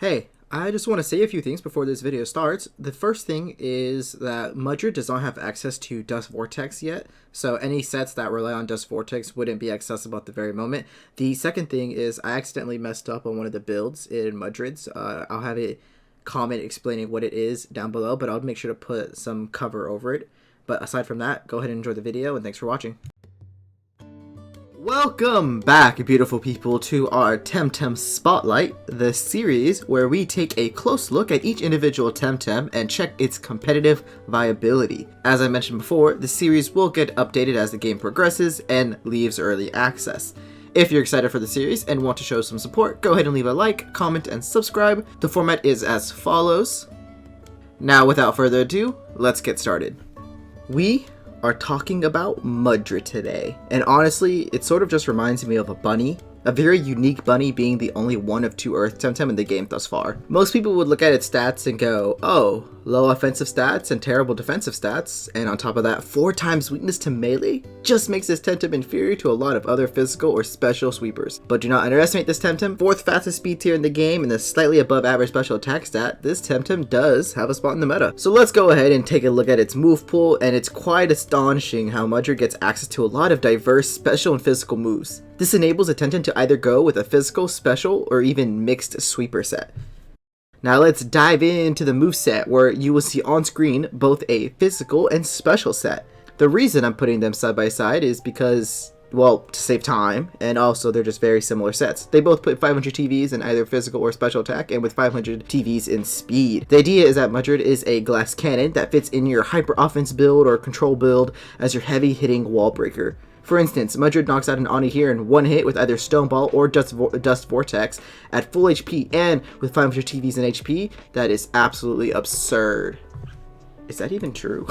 Hey, I just want to say a few things before this video starts. The first thing is that Mudrid does not have access to Dust Vortex yet, so any sets that rely on Dust Vortex wouldn't be accessible at the very moment. The second thing is I accidentally messed up on one of the builds in Mudrid's. I'll have a comment explaining what it is down below, but I'll make sure to put some cover over it. But aside from that, go ahead and enjoy the video, and thanks for watching. Welcome back, beautiful people, to our TemTem Spotlight, the series where we take a close look at each individual TemTem and check its competitive viability. As I mentioned before, the series will get updated as the game progresses and leaves early access. If you're excited for the series and want to show some support, go ahead and leave a like, comment, and subscribe. The format is as follows. Now, without further ado, let's get started. We are talking about Mudrid today, and honestly, it sort of just reminds me of a bunny. A very unique bunny, being the only one of two Earth TemTem in the game thus far. Most people would look at its stats and go, oh, low offensive stats and terrible defensive stats, and on top of that, 4 times weakness to melee, just makes this TemTem inferior to a lot of other physical or special sweepers. But do not underestimate this TemTem. 4th fastest speed tier in the game and a slightly above average special attack stat, this TemTem does have a spot in the meta. So let's go ahead and take a look at its move pool, and it's quite astonishing how Mudrid gets access to a lot of diverse special and physical moves. This enables a TemTem to either go with a physical, special, or even mixed sweeper set. Now let's dive into the moveset, where you will see on screen both a physical and special set. The reason I'm putting them side by side is because, well, to save time, and also they're just very similar sets. They both put 500 TVs in either physical or special attack, and with 500 TVs in speed. The idea is that Mudrid is a glass cannon that fits in your hyper offense build or control build as your heavy hitting wall breaker. For instance, Mudrid knocks out an Oni here in one hit with either Stone Ball or Dust Vortex at full HP and with 500 TVs in HP. That is absolutely absurd. Is that even true?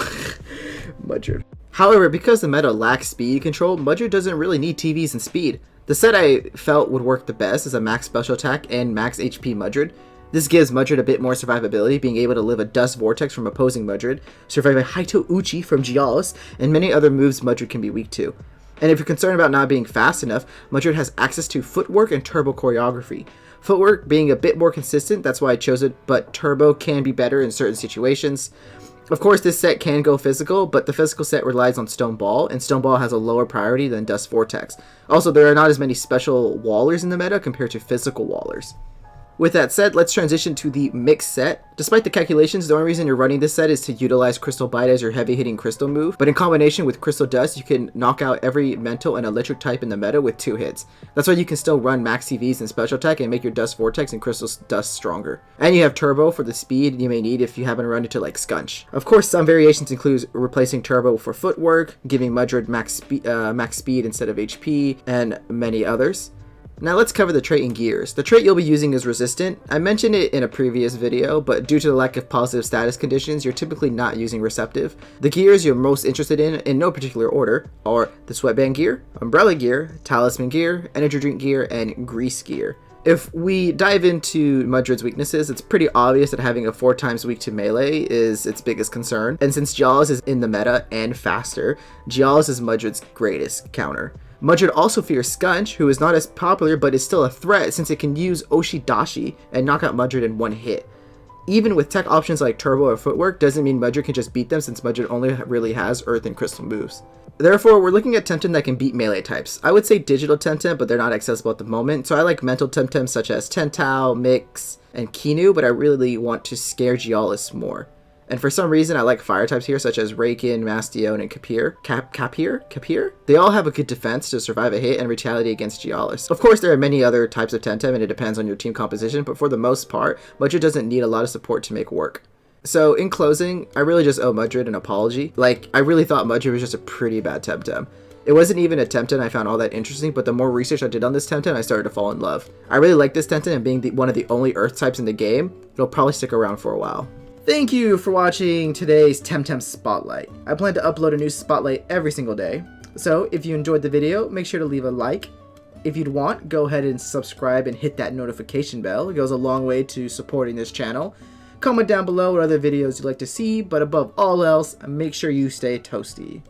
Mudrid. However, because the meta lacks speed control, Mudrid doesn't really need TVs and speed. The set I felt would work the best is a max special attack and max HP Mudrid. This gives Mudrid a bit more survivability, being able to live a Dust Vortex from opposing Mudrid, survive a Haito Uchi from Gialis, and many other moves Mudrid can be weak to. And if you're concerned about not being fast enough, Mudrid has access to footwork and turbo choreography. Footwork being a bit more consistent, that's why I chose it, but turbo can be better in certain situations. Of course, this set can go physical, but the physical set relies on Stone Ball, and Stone Ball has a lower priority than Dust Vortex. Also, there are not as many special wallers in the meta compared to physical wallers. With that said, let's transition to the mixed set. Despite the calculations, the only reason you're running this set is to utilize Crystal Bite as your heavy hitting crystal move, but in combination with Crystal Dust, you can knock out every mental and electric type in the meta with 2 hits. That's why you can still run max CVs and special attack and make your Dust Vortex and Crystal Dust stronger. And you have Turbo for the speed you may need if you happen to run into like Scunch. Of course, some variations include replacing Turbo for footwork, giving Mudrid max speed instead of HP, and many others. Now let's cover the trait and gears. The trait you'll be using is Resistant. I mentioned it in a previous video, but due to the lack of positive status conditions, you're typically not using Receptive. The gears you're most interested in no particular order, are the Sweatband gear, Umbrella gear, Talisman gear, Energy Drink gear, and Grease gear. If we dive into Mudrid's weaknesses, it's pretty obvious that having a 4 times weak to melee is its biggest concern, and since Gialis is in the meta and faster, Gialis is Mudrid's greatest counter. Mudrid also fears Scunch, who is not as popular but is still a threat since it can use Oshidashi and knock out Mudrid in one hit. Even with tech options like Turbo or Footwork doesn't mean Mudrid can just beat them, since Mudrid only really has Earth and Crystal moves. Therefore, we're looking at TemTem that can beat melee types. I would say digital TemTem, but they're not accessible at the moment, so I like mental TemTem such as Tentao, Mix, and Kinu, but I really want to scare Gialis more. And for some reason, I like fire types here, such as Raken, Mastione, and Kapir. They all have a good defense to survive a hit and retaliate against Gialis. Of course, there are many other types of TemTem, and it depends on your team composition, but for the most part, Mudrid doesn't need a lot of support to make work. So, in closing, I really just owe Mudrid an apology. I really thought Mudrid was just a pretty bad TemTem. It wasn't even a TemTem I found all that interesting, but the more research I did on this TemTem, I started to fall in love. I really like this TemTem, and being one of the only Earth types in the game, it'll probably stick around for a while. Thank you for watching today's TemTem Spotlight. I plan to upload a new Spotlight every single day. So if you enjoyed the video, make sure to leave a like. If you'd want, go ahead and subscribe and hit that notification bell. It goes a long way to supporting this channel. Comment down below what other videos you'd like to see, but above all else, make sure you stay toasty.